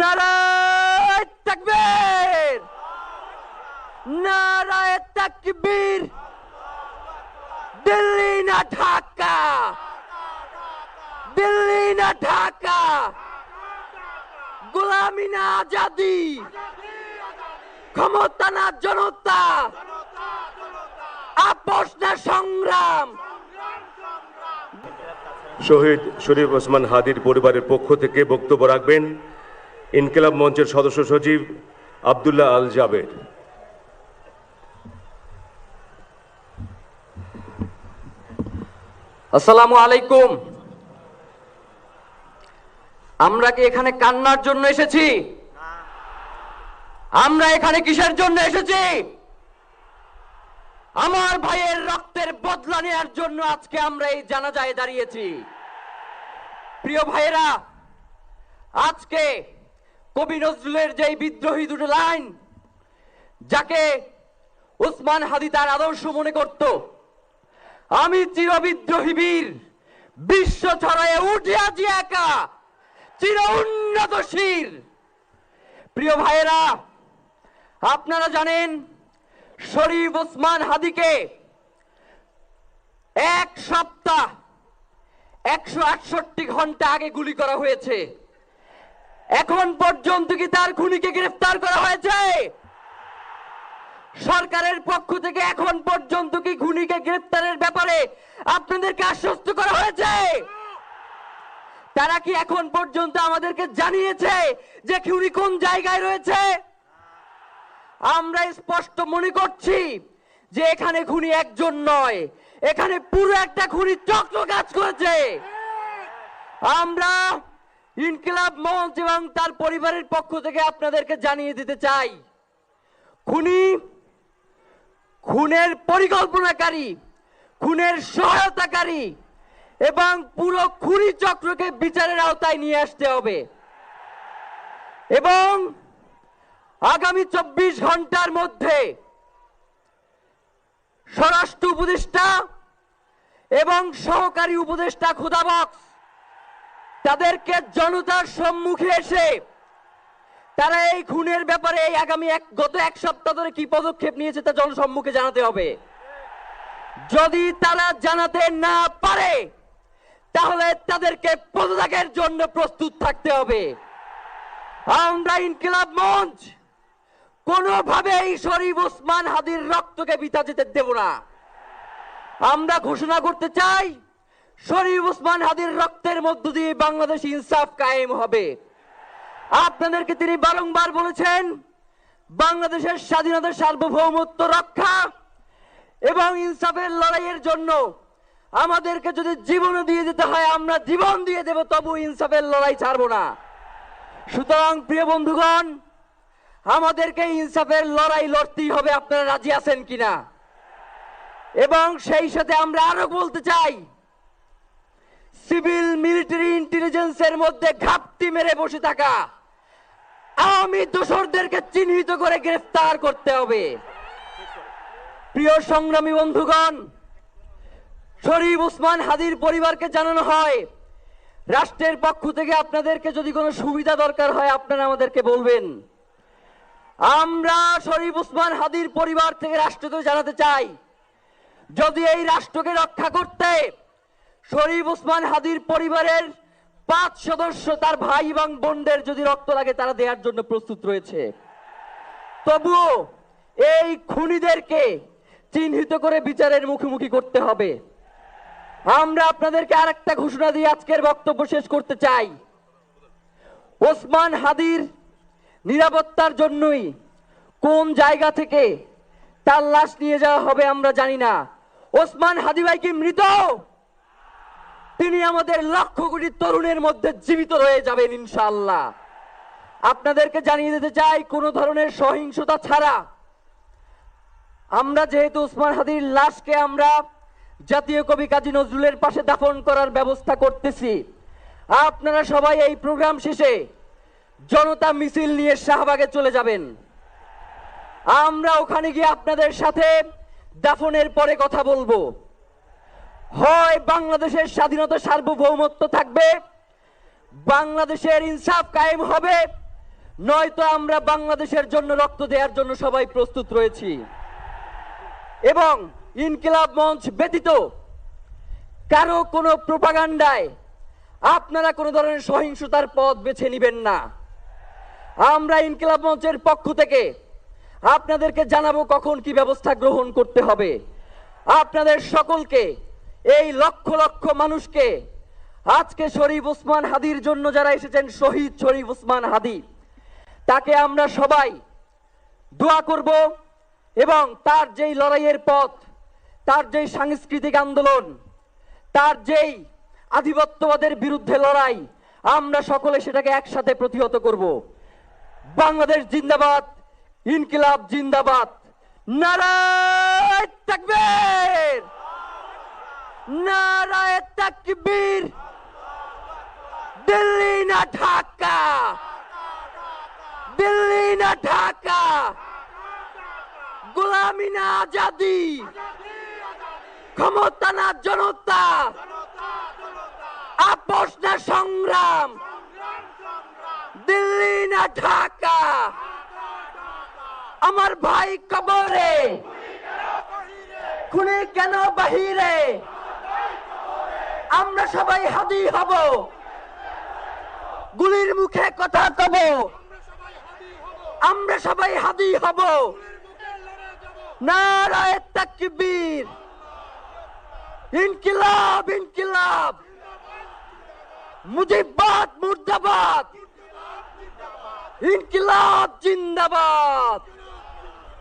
নারায়ে তাকবীর, নারায়ে তাকবীর। দিল্লি না ঢাকা, দিল্লি না ঢাকা, গোলামি না আজাদি, ক্ষমতা না জনতা, আপোষ না সংগ্রাম। শহীদ শরীফ ওসমান হাদির পরিবারের পক্ষ থেকে বক্তব্য রাখবেন ইনকিলাব মঞ্চের সদস্য সচিব আব্দুল্লাহ আল জাবের। আসসালামু আলাইকুম। আমরা কি এখানে কান্নার জন্য এসেছি? আমরা এখানে কিসের জন্য এসেছি? আমার ভাইয়ের রক্তের বদলা নেওয়ার জন্য আজকে আমরা এই জানাজায় দাঁড়িয়েছি। প্রিয় ভাইয়েরা, আজকে কবি নজরুলের যে বিদ্রোহী দুটো লাইন, যাকে ওসমান হাদি তার আদর্শ মনে করত, আমি চিরবিদ্রোহী বীর, বিশ্ব ছড়ায় উঠিয়াছি একা, চির উন্নত শির। প্রিয় ভাইয়েরা, আপনারা জানেন শরীফ ওসমান হাদিকে এক সপ্তাহ 168 ঘন্টা আগে গুলি করা হয়েছে। এখন পর্যন্ত কি তার খুনিকে গ্রেফতার করা হয়েছে? সরকারের পক্ষ থেকে এখন পর্যন্ত কি খুনিকে গ্রেফতারের ব্যাপারে আপনাদেরকে আশ্বস্ত করা হয়েছে? তারা কি এখন পর্যন্ত আমাদেরকে জানিয়েছে যে খুনি কোন জায়গায় রয়েছে? আমরা স্পষ্ট মনে করছি যে এখানে খুনি একজন নয়, এখানে পুরো একটা খুনি চক্র কাজ করেছে। আমরা ইনকিলাব মঞ্চ এবং তার পরিবারের পক্ষ থেকে আপনাদেরকে জানিয়ে দিতে চাই, খুনি, খুনের পরিকল্পনাকারী, খুনের সহায়তাকারী এবং পুরো খুনি চক্রকে বিচারের আওতায় নিয়ে আসতে হবে। এবং আগামী 24 ঘন্টার মধ্যে স্বরাষ্ট্র উপদেষ্টা এবং সহকারী উপদেষ্টা খোদাবক্স তাদেরকে জনতার সম্মুখে এসে তারা এই খুনের ব্যাপারে এই আগামী গত এক সপ্তাহ ধরে কি পদক্ষেপ নিয়েছে তা জনসম্মুখে জানাতে হবে। যদি তারা জানাতে না পারে তাহলে তাদেরকে পদত্যাগের জন্য প্রস্তুত থাকতে হবে। আমরা ইনকিলাব মঞ্চ কোনোভাবেই শরীফ ওসমান হাদির রক্তকে বৃথা যেতে দেব না। আমরা ঘোষণা করতে চাই, শরীফ ওসমান হাদির রক্তের মধ্য দিয়ে বাংলাদেশ ইনসাফ কায়েম হবে। আপনাদেরকে তিনি বারংবার বলেছেন, বাংলাদেশের স্বাধীনতা, সার্বভৌমত্ব রক্ষা এবং ইনসাফের লড়াইয়ের জন্য আমাদেরকে যদি জীবন দিয়ে দিতে হয় আমরা জীবন দিয়ে দেব, তবু ইনসাফের লড়াই ছাড়বো না। সুতরাং প্রিয় বন্ধুগণ, আমাদেরকে ইনসাফের লড়াই লড়তেই হবে। আপনারা রাজি আছেন কিনা? এবং সেই সাথে আমরা আরো বলতে চাই, সিভিল মিলিটারি ইন্টেলিজেন্সের মধ্যে ঘাপটি মেরে বসে থাকা আওয়ামী দোসরদেরকে চিহ্নিত করে গ্রেফতার করতে হবে। প্রিয় সংগ্রামী বন্ধুগণ, শরীফ ওসমান হাদির পরিবারকে জানানো হয়, রাষ্ট্রের পক্ষ থেকে আপনাদেরকে যদি কোনো সুবিধা দরকার হয় আপনারা আমাদেরকে বলবেন। আমরা শরীফ ওসমান হাদির পরিবার থেকে রাষ্ট্রকে জানাতে চাই, যদি এই রাষ্ট্রকে রক্ষা করতে শরীফ ওসমান হাদির পরিবারের 5 সদস্য, তার ভাই এবং বোনদের যদি রক্ত লাগে তারা দেওয়ার জন্য প্রস্তুত রয়েছে। তবুও এই খুনিদেরকে চিহ্নিত করে বিচারের মুখোমুখি করতে হবে। আমরা আপনাদেরকে আরেকটা ঘোষণা দিয়ে আজকের বক্তব্য শেষ করতে চাই, ওসমান হাদির নিরাপত্তার জন্যই কোন জায়গা থেকে তার লাশ নিয়ে যাওয়া হবে আমরা জানি না। ওসমান হাদি ভাই কি মৃত? তিনি আমাদের লক্ষ কোটি তরুণের মধ্যে জীবিত রয়ে যাবেন ইনশাআল্লাহ। আপনাদেরকে জানিয়ে দিতে চাই, কোন ধরনের সহিংসতা ছাড়া আমরা যেহেতু ওসমান হাদির লাশকে আমরা জাতীয় কবি কাজী নজরুলের পাশে দাফন করার ব্যবস্থা করতেছি, আপনারা সবাই এই প্রোগ্রাম শেষে জনতা মিছিল নিয়ে শাহবাগে চলে যাবেন। আমরা ওখানে গিয়ে আপনাদের সাথে দাফনের পরে কথা বলবো। হয় বাংলাদেশের স্বাধীনতা, সার্বভৌমত্ব থাকবে, বাংলাদেশের ইনসাফ কায়েম হবে, নয়তো আমরা বাংলাদেশের জন্য রক্ত দেওয়ার জন্য সবাই প্রস্তুত রয়েছি। এবং ইনকিলাব মঞ্চ ব্যতীত কারো কোনো প্রোপাগান্ডায় আপনারা কোনো ধরনের সহিংসতার পথ বেছে নেবেন না। আমরা ইনকিলাব মঞ্চের পক্ষ থেকে আপনাদেরকে জানাবো কখন কি ব্যবস্থা গ্রহণ করতে হবে। আপনাদের সকলকে, এই লক্ষ লক্ষ মানুষকে, আজকে শরীফ ওসমান হাদির জন্য যারা এসেছেন, শহীদ শরীফ ওসমান হাদি, তাকে আমরা সবাই দোয়া করব এবং তার যেই লড়াইয়ের পথ, তার যেই সাংস্কৃতিক আন্দোলন, তার যেই আধিপত্যবাদের বিরুদ্ধে লড়াই, আমরা সকলে সেটাকে একসাথে প্রতিহত করব। বাংলাদেশ জিন্দাবাদ, ইনকিলাব জিন্দাবাদ, নারায়ে তাকবীর, নারায়ে তাকবীর। দিল্লি না ঢাকা, দিল্লি না ঢাকা, গোলামি না আজাদি, ক্ষমতা না জনতা, আপোষ না সংগ্রাম, দিল্লি না ঢাকা। আমার ভাই কবরে, খুনি কেন বাহিরে, আমরা সবাই হাদি হব, গুলির মুখে কথা কব, আমরা সবাই হাদি হব। নারায়ে তাকবীর, ইনকিলাব ইনকিলাব, মুজিবাদ মুর্দাবাদ, ইনকিলাব জিন্দাবাদ।